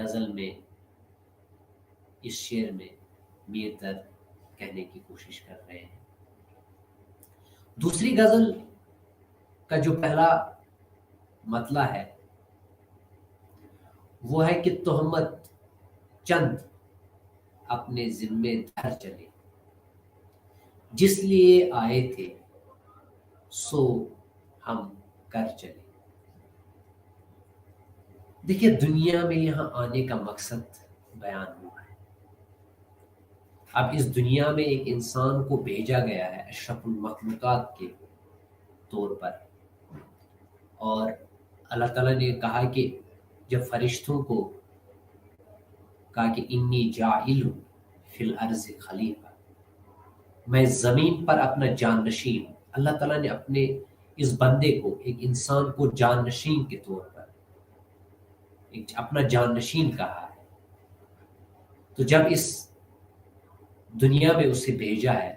غزل میں، اس شعر میں میر درد کہنے کی کوشش کر رہے ہیں۔ دوسری غزل کا جو پہلا مطلع ہے وہ ہے کہ تہمت چند اپنے ذمے دھر چلے، جس لیے آئے تھے سو ہم کر چلے۔ دیکھیے دنیا میں یہاں آنے کا مقصد بیان ہوا ہے۔ اب اس دنیا میں ایک انسان کو بھیجا گیا ہے اشرف المخلوقات کے طور پر، اور اللہ تعالیٰ نے کہا کہ جب فرشتوں کو کہا کہ انی جاعل فی الارض خلیفہ، میں زمین پر اپنا جانشین، اللہ تعالیٰ نے اپنے اس بندے کو، ایک انسان کو جانشین کے طور پر اپنا جانشین کہا ہے۔ تو جب اس دنیا میں اسے بھیجا ہے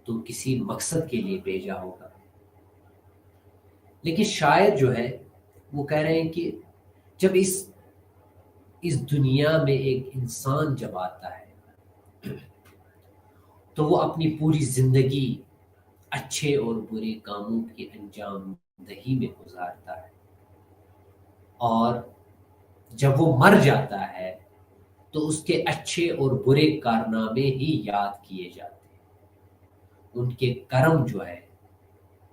تو کسی مقصد کے لیے بھیجا ہوگا۔ لیکن شاعر جو ہے وہ کہہ رہے ہیں کہ جب اس دنیا میں ایک انسان جب آتا ہے تو وہ اپنی پوری زندگی اچھے اور برے کاموں کی انجام دہی میں گزارتا ہے، اور جب وہ مر جاتا ہے تو اس کے اچھے اور برے کارنامے ہی یاد کیے جاتے ہیں۔ ان کے کرم جو ہے،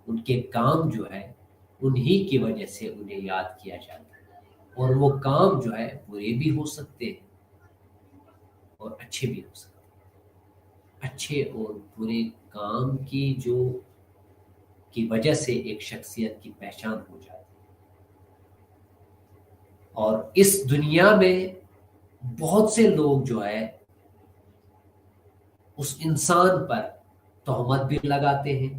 ان کے کام جو ہے، انہی کی وجہ سے انہیں یاد کیا جاتا ہے، اور وہ کام جو ہے برے بھی ہو سکتے ہیں اور اچھے بھی ہو سکتے ہیں۔ اچھے اور برے کام کی وجہ سے ایک شخصیت کی پہچان ہو جاتی ہے۔ اور اس دنیا میں بہت سے لوگ جو ہے اس انسان پر تہمت بھی لگاتے ہیں۔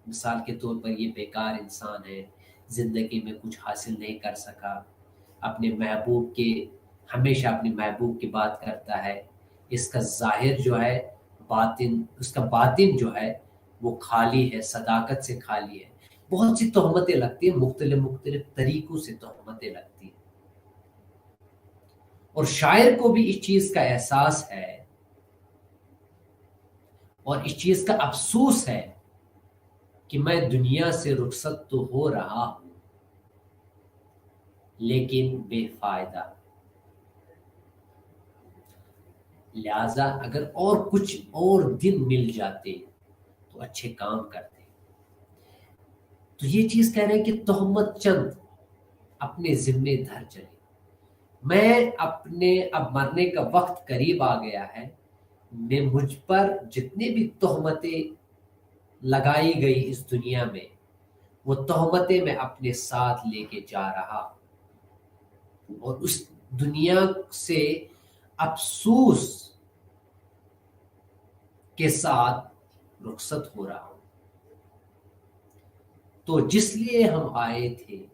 مثال کے طور پر یہ بیکار انسان ہے، زندگی میں کچھ حاصل نہیں کر سکا، اپنے محبوب کے ہمیشہ اپنے محبوب کی بات کرتا ہے، اس کا ظاہر جو ہے اس کا باطن جو ہے وہ خالی ہے، صداقت سے خالی ہے۔ بہت سی تہمتیں لگتی ہیں، مختلف طریقوں سے تہمتیں لگتی ہیں، اور شاعر کو بھی اس چیز کا احساس ہے اور اس چیز کا افسوس ہے کہ میں دنیا سے رخصت تو ہو رہا ہوں لیکن بے فائدہ، لہذا اگر اور کچھ اور دن مل جاتے تو اچھے کام کرتے۔ تو یہ چیز کہہ رہے ہیں کہ تہمت چند اپنے ذمے دھر چلے، میں اپنے اب مرنے کا وقت قریب آ گیا ہے، میں مجھ پر جتنے بھی تہمتیں لگائی گئی اس دنیا میں، وہ تہمتیں میں اپنے ساتھ لے کے جا رہا ہوں، اور اس دنیا سے افسوس کے ساتھ رخصت ہو رہا ہوں۔ تو جس لیے ہم آئے تھے،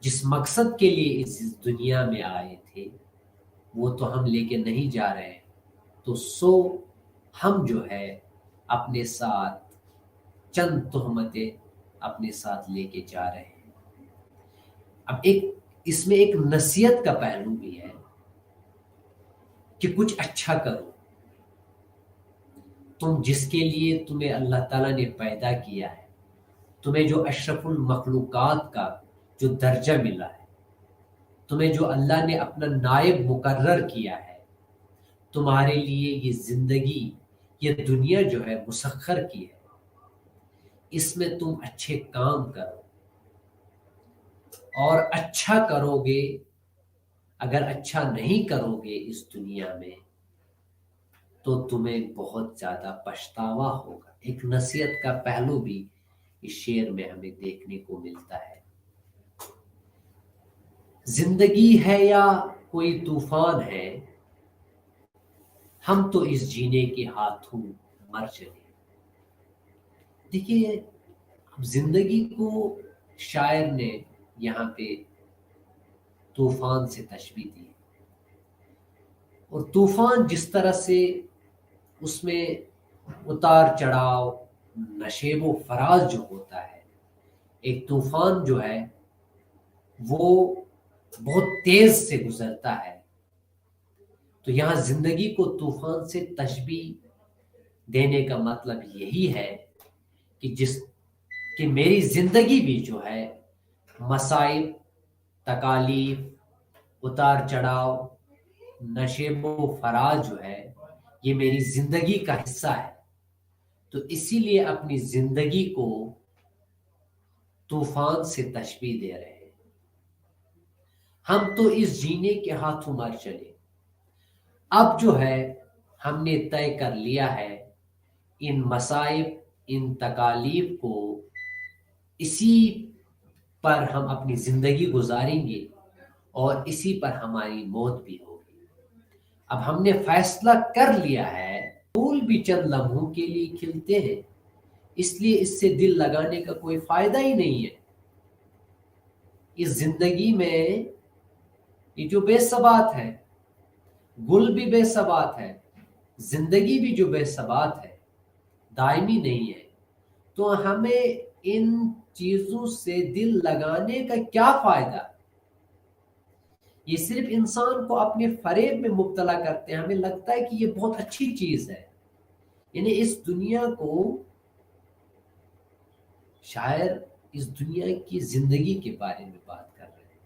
جس مقصد کے لیے اس دنیا میں آئے تھے، وہ تو ہم لے کے نہیں جا رہے، تو ہم جو ہے اپنے ساتھ چند تہمتیں اپنے ساتھ لے کے جا رہے ہیں۔ اب اس میں ایک نصیحت کا پہلو بھی ہے کہ کچھ اچھا کرو، تم جس کے لیے تمہیں اللہ تعالیٰ نے پیدا کیا ہے، تمہیں جو اشرف المخلوقات کا جو درجہ ملا ہے، تمہیں جو اللہ نے اپنا نائب مقرر کیا ہے، تمہارے لیے یہ زندگی، یہ دنیا جو ہے مسخر کی ہے، اس میں تم اچھے کام کرو، اور اچھا کرو گے۔ اگر اچھا نہیں کرو گے اس دنیا میں تو تمہیں بہت زیادہ پچھتاوا ہوگا۔ ایک نصیحت کا پہلو بھی اس شعر میں ہمیں دیکھنے کو ملتا ہے۔ زندگی ہے یا کوئی طوفان ہے، ہم تو اس جینے کے ہاتھوں مر چلے۔ دیکھیے زندگی کو شاعر نے یہاں پہ طوفان سے تشبیہ دی، اور طوفان جس طرح سے اس میں اتار چڑھاؤ، نشیب و فراز جو ہوتا ہے، ایک طوفان جو ہے وہ بہت تیز سے گزرتا ہے. تو یہاں زندگی کو طوفان سے تشبیہ دینے کا مطلب یہی ہے کہ میری زندگی بھی جو ہے مصائب، تکالیف، اتار چڑھاؤ، نشیب و فراز جو ہے یہ میری زندگی کا حصہ ہے. تو اسی لیے اپنی زندگی کو طوفان سے تشبیہ دے رہے ہیں. ہم تو اس جینے کے ہاتھوں مار چلے. اب جو ہے ہم نے طے کر لیا ہے ان مصائب، ان تکالیف کو، اسی پر ہم اپنی زندگی گزاریں گے اور اسی پر ہماری موت بھی ہوگی. اب ہم نے فیصلہ کر لیا ہے. پھول بھی چند لمحوں کے لیے کھلتے ہیں، اس لیے اس سے دل لگانے کا کوئی فائدہ ہی نہیں ہے. اس زندگی میں یہ جو بے ثبات ہے، گل بھی بے ثبات ہے، زندگی بھی جو بے ثبات ہے، دائمی نہیں ہے. تو ہمیں ان چیزوں سے دل لگانے کا کیا فائدہ؟ یہ صرف انسان کو اپنے فریب میں مبتلا کرتے ہیں. ہمیں لگتا ہے کہ یہ بہت اچھی چیز ہے. یعنی اس دنیا کو، شاعر اس دنیا کی زندگی کے بارے میں بات کر رہے ہیں.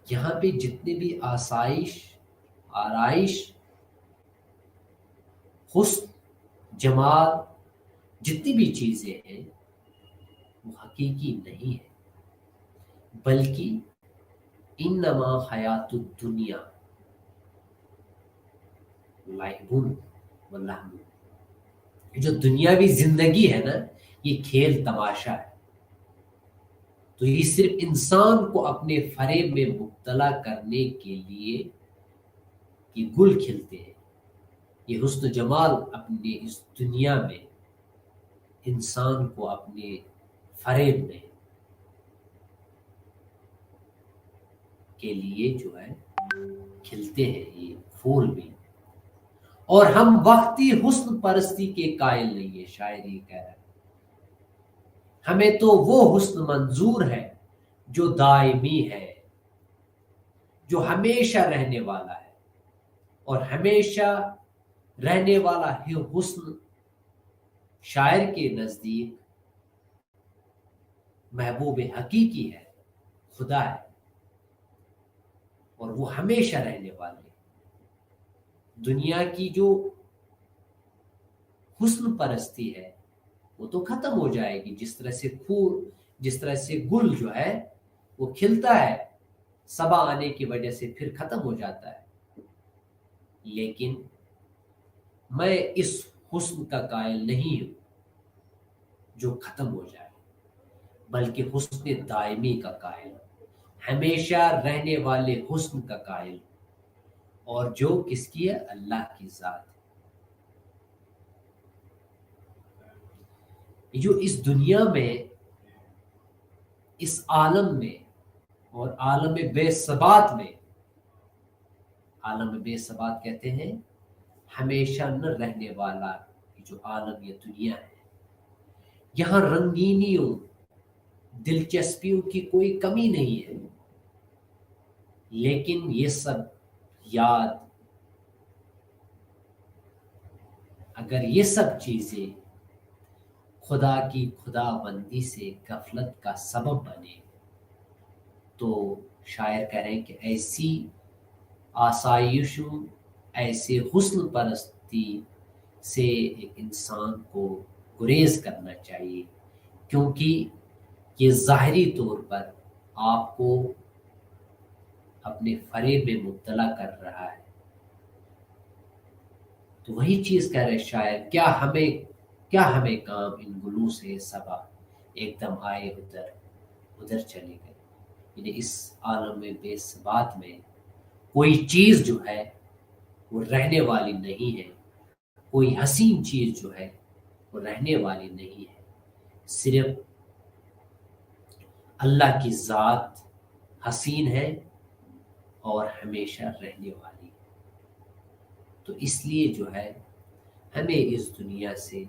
یہاں پہ جتنے بھی آسائش، آرائش، حسن، جمال، جتنی بھی چیزیں ہیں وہ حقیقی نہیں ہے، بلکہ انما حیات الدنیا لعب و لہو. جو دنیاوی زندگی ہے نا، یہ کھیل تماشا ہے. تو یہ صرف انسان کو اپنے فریب میں مبتلا کرنے کے لیے یہ گل کھلتے ہیں. یہ حسن و جمال اپنے اس دنیا میں انسان کو اپنے فریب میں کے لیے جو ہے کھلتے ہیں یہ پھول بھی. اور ہم وقتی حسن پرستی کے قائل نہیں ہے. شاعر یہ کہہ رہا ہے ہمیں تو وہ حسن منظور ہے جو دائمی ہے، جو ہمیشہ رہنے والا ہے. اور ہمیشہ رہنے والا ہی حسن شاعر کے نزدیک محبوب حقیقی ہے، خدا ہے. اور وہ ہمیشہ رہنے والے. دنیا کی جو حسن پرستی ہے وہ تو ختم ہو جائے گی. جس طرح سے پھول، جس طرح سے گل جو ہے وہ کھلتا ہے، صبا آنے کی وجہ سے پھر ختم ہو جاتا ہے. لیکن میں اس حسن کا قائل نہیں ہوں جو ختم ہو جائے، بلکہ حسن دائمی کا قائل ہوں، ہمیشہ رہنے والے حسن کا قائل ہوں. اور جو کس کی ہے؟ اللہ کی ذات. جو اس دنیا میں، اس عالم میں اور عالم بے ثبات میں، عالم بے ثبات کہتے ہیں ہمیشہ نہ رہنے والا جو عالم یا دنیا ہے. یہاں رنگینیوں، دلچسپیوں کی کوئی کمی نہیں ہے، لیکن یہ سب یاد، اگر یہ سب چیزیں خدا کی خدا بندی سے غفلت کا سبب بنے تو شاعر کہہ رہے ہیں کہ ایسی آسائشوں، ایسے حسن پرستی سے ایک انسان کو گریز کرنا چاہیے، کیونکہ یہ ظاہری طور پر آپ کو اپنے فریب میں مبتلا کر رہا ہے. تو وہی چیز کہہ رہے شاعر، کیا ہمیں کام ان گلوں سے صبا، ایک دم آئے ادھر چلے گئے. یعنی اس عالم میں بے ثبات میں کوئی چیز جو ہے وہ رہنے والی نہیں ہے، کوئی حسین چیز جو ہے وہ رہنے والی نہیں ہے. صرف اللہ کی ذات حسین ہے اور ہمیشہ رہنے والی. تو اس لیے جو ہے ہمیں اس دنیا سے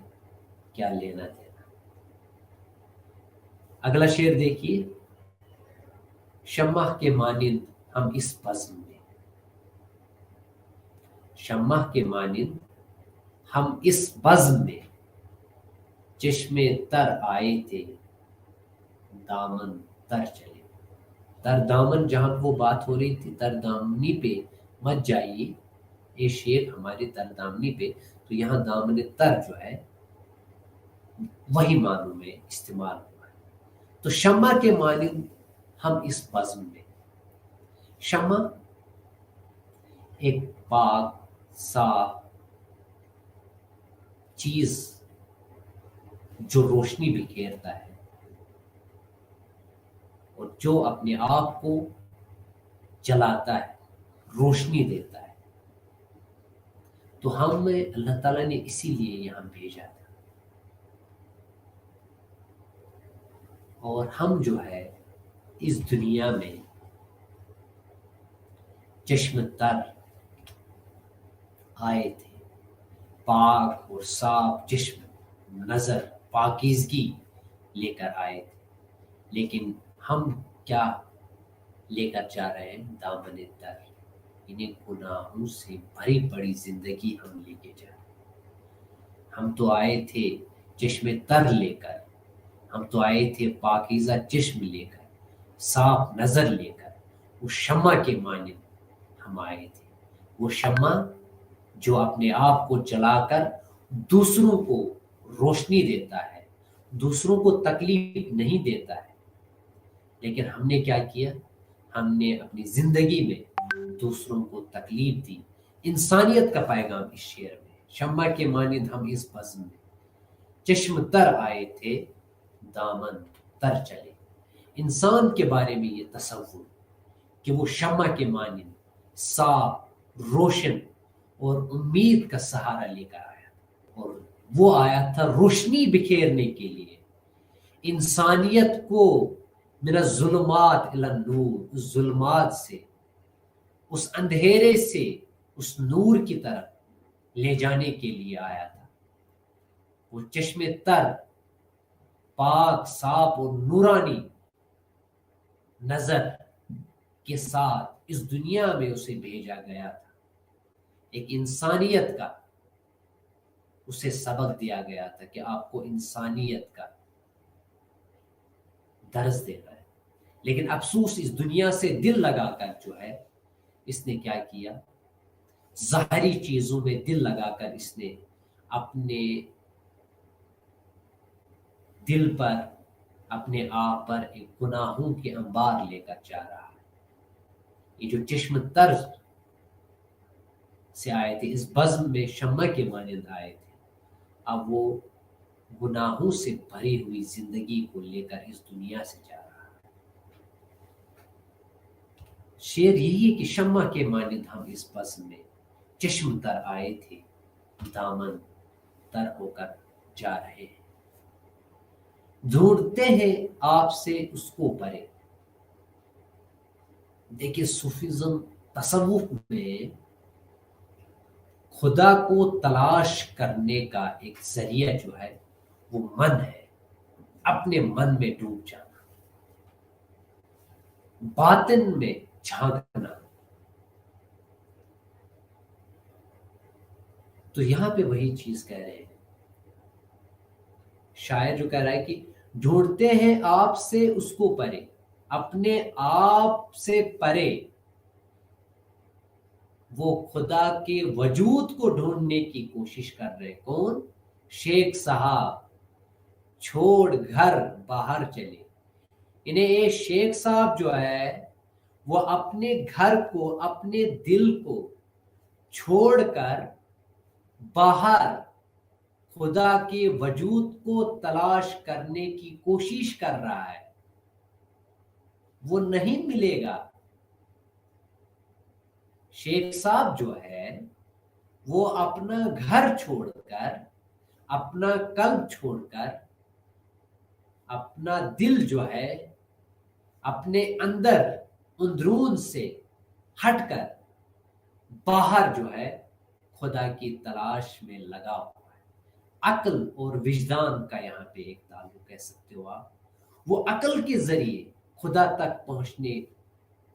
کیا لینا دینا. اگلا شعر دیکھیے. شمع کے مانند ہم اس بزم میں، شمع کے مانند ہم اس بزم میں، چشمے تر آئے تھے دامن تر چلے۔ تر دامن جہاں وہ بات ہو رہی تھی، تر دامنی پہ مت جائیے، یہ شعر ہمارے تر دامنی پہ، تو یہاں دامن تر جو ہے وہی معنوں میں استعمال ہوا ہے۔ تو شمع کے مانند ہم اس بزم میں، شمع ایک پاک صاف چیز جو روشنی بکھیرتا ہے اور جو اپنے آپ کو جلاتا ہے، روشنی دیتا ہے۔ تو ہمیں اللہ تعالیٰ نے اسی لیے یہاں بھیجا تھا، اور ہم جو ہے اس دنیا میں چشم تر آئے تھے، پاک اور صاف چشم نظر، پاکیزگی لے کر آئے تھے، لیکن ہم کیا لے کر جا رہے ہیں؟ دامن تر، انہیں گناہوں سے بھری پڑی زندگی ہم لے کے جا رہے ہیں۔ ہم تو آئے تھے چشم تر لے کر، ہم تو آئے تھے پاکیزہ چشم لے کر، صاف نظر لے کر، وہ شمع کے مانند ہم آئے تھے، وہ شمع جو اپنے آپ کو جلا کر دوسروں کو روشنی دیتا ہے، دوسروں کو تکلیف نہیں دیتا ہے۔ لیکن ہم نے کیا کیا؟ ہم نے اپنی زندگی میں دوسروں کو تکلیف دی۔ انسانیت کا پیغام اس شعر میں، شمع کے مانند ہم اس بزم میں، چشم تر آئے تھے دامن تر چلے۔ انسان کے بارے میں یہ تصور کہ وہ شمع کے مانند صاف، روشن اور امید کا سہارا لے کر آیا، اور وہ آیا تھا روشنی بکھیرنے کے لیے، انسانیت کو من الظلمات الی النور، اس ظلمات سے، اس اندھیرے سے اس نور کی طرف لے جانے کے لیے آیا تھا۔ وہ چشم تر، پاک، صاف اور نورانی نظر کے ساتھ اس دنیا میں اسے بھیجا گیا تھا۔ ایک انسانیت کا اسے سبق دیا گیا تھا کہ آپ کو انسانیت کا درس دینا ہے، لیکن افسوس اس دنیا سے دل لگا کر جو ہے اس نے کیا کیا؟ ظاہری چیزوں میں دل لگا کر اس نے اپنے دل پر، اپنے آپ پر ایک گناہوں کے انبار لے کر جا رہا ہے۔ یہ جو چشم تر سے آئے تھے اس بزم میں، شمع کے مانند آئے تھے، اب وہ گناہوں سے بھری ہوئی زندگی کو لے کر اس دنیا سے جا رہا ہے۔ شعر یہی ہے کہ شمع کے مانند ہم اس بزم میں، چشم تر آئے تھے دامن تر ہو کر جا رہے ہیں، ڈھونڈتے ہیں آپ سے اس کو پرے۔ دیکھیں صوفیزم، تصوف میں خدا کو تلاش کرنے کا ایک ذریعہ جو ہے وہ من ہے، اپنے من میں ڈوب جانا، باطن میں جھانکنا۔ تو یہاں پہ وہی چیز کہہ رہے ہیں شاعر، جو کہہ رہا ہے کہ ڈھونڈتے ہیں آپ سے اس کو پرے، اپنے آپ سے پرے، وہ خدا کے وجود کو ڈھونڈنے کی کوشش کر رہے۔ کون؟ شیخ صاحب چھوڑ گھر باہر چلے۔ انہیں یہ شیخ صاحب جو ہے وہ اپنے گھر کو، اپنے دل کو چھوڑ کر باہر خدا کے وجود کو تلاش کرنے کی کوشش کر رہا ہے، وہ نہیں ملے گا۔ شیخ صاحب جو ہے وہ اپنا گھر چھوڑ کر، اپنا قلب چھوڑ کر، اپنا دل جو ہے اپنے اندر اندرون سے ہٹ کر باہر جو ہے خدا کی تلاش میں لگا ہوا ہے۔ عقل اور وجدان کا یہاں پہ ایک تعلق کہہ سکتے ہو آپ، وہ عقل کے ذریعے خدا تک پہنچنے